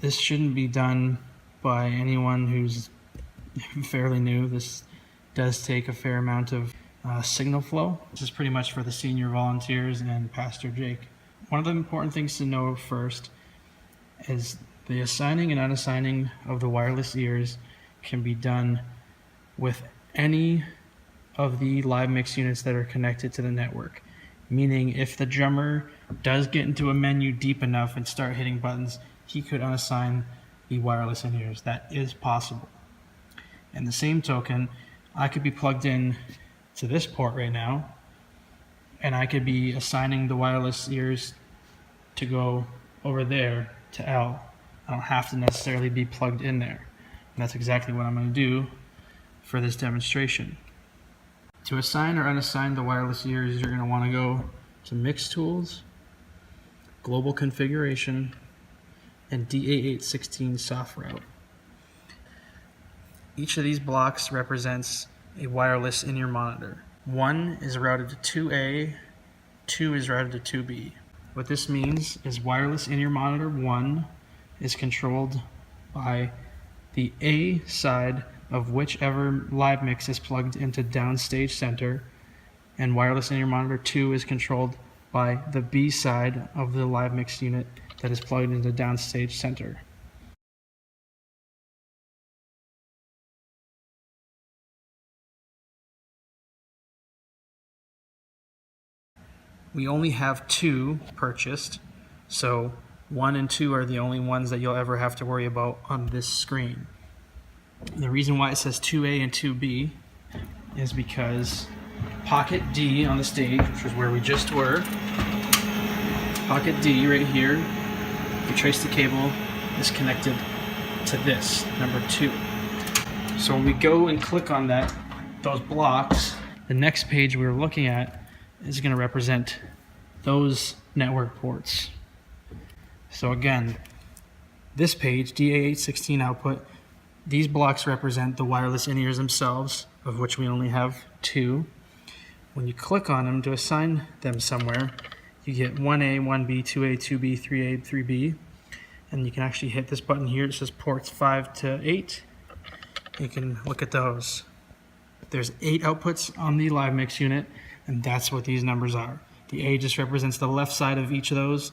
This shouldn't be done by anyone who's fairly new. This does take a fair amount of signal flow. This is pretty much for the senior volunteers and Pastor Jake. One of the important things to know first is the assigning and unassigning of the wireless ears can be done with any of the live mix units that are connected to the network. Meaning if the drummer does get into a menu deep enough and start hitting buttons, he could unassign the wireless in-ears. That is possible. In the same token, I could be plugged in to this port right now, and I could be assigning the wireless ears to go over there to L. I don't have to necessarily be plugged in there. And that's exactly what I'm going to do for this demonstration. To assign or unassign the wireless ears, you're going to want to go to Mix Tools, Global Configuration, and DA816 Soft Route. Each of these blocks represents a wireless in-ear monitor. 1 is routed to 2A, 2 is routed to 2B. What this means is wireless in-ear monitor 1 is controlled by the A side of whichever live mix is plugged into downstage center, and wireless in-ear monitor 2 is controlled by the B side of the live mix unit that is plugged into downstage center. We only have 2 purchased, so 1 and 2 are the only ones that you'll ever have to worry about on this screen. The reason why it says 2A and 2B is because pocket D on the stage, which is where we just were, pocket D right here, if you trace the cable, is connected to this, number 2. So when we go and click on those blocks, the next page we're looking at is going to represent those network ports. So again, this page, DA816 output, these blocks represent the wireless in-ears themselves, of which we only have 2. When you click on them to assign them somewhere, you get 1A, 1B, 2A, 2B, 3A, 3B, and you can actually hit this button here. It says ports 5 to 8. You can look at those. There's 8 outputs on the live mix unit, and that's what these numbers are. The A just represents the left side of each of those.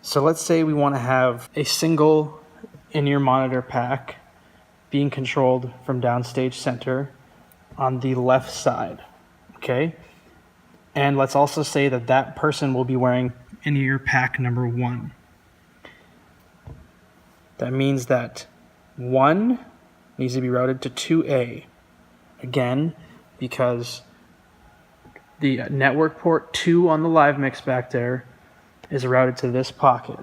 So let's say we want to have a single in-ear monitor pack being controlled from downstage center on the left side, okay? And let's also say that that person will be wearing in-ear pack number 1. That means that 1 needs to be routed to 2A. Again, because the network port 2 on the live mix back there is routed to this pocket.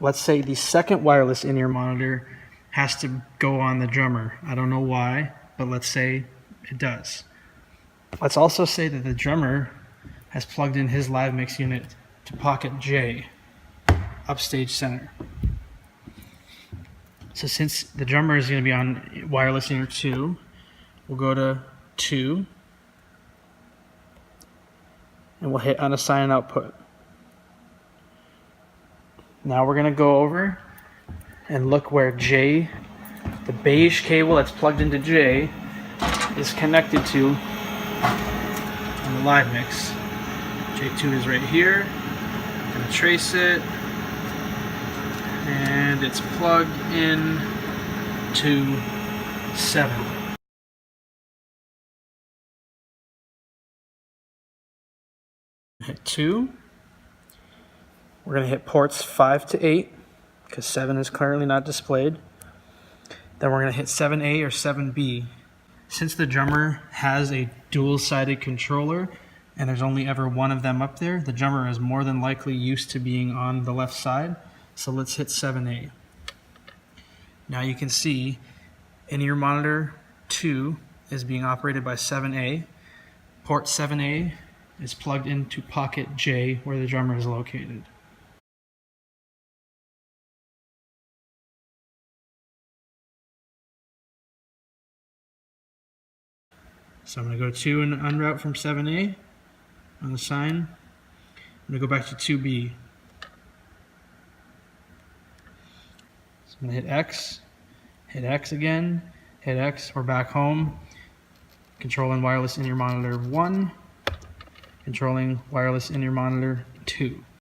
Let's say the second wireless in-ear monitor has to go on the drummer. I don't know why, but let's say it does. Let's also say that the drummer has plugged in his live mix unit to pocket J, upstage center. So since the drummer is going to be on wireless in-ear 2, we'll go to 2, and we'll hit unassign output. Now we're going to go over and look where J, the beige cable that's plugged into J, is connected to on the live mix. J2 is right here. I'm going to trace it, and it's plugged in to 7. Hit 2. We're going to hit ports 5 to 8 because 7 is currently not displayed. Then we're going to hit 7A or 7B. Since the drummer has a dual-sided controller and there's only ever one of them up there, the drummer is more than likely used to being on the left side. So let's hit 7A. Now you can see in-ear monitor 2 is being operated by 7A. Port 7A is plugged into pocket J where the drummer is located. So I'm going to go 2 and unroute from 7A on the sign. I'm going to go back to 2B. So I'm going to hit X again, hit X, we're back home. Controlling wireless in-ear monitor 1, controlling wireless in-ear monitor 2.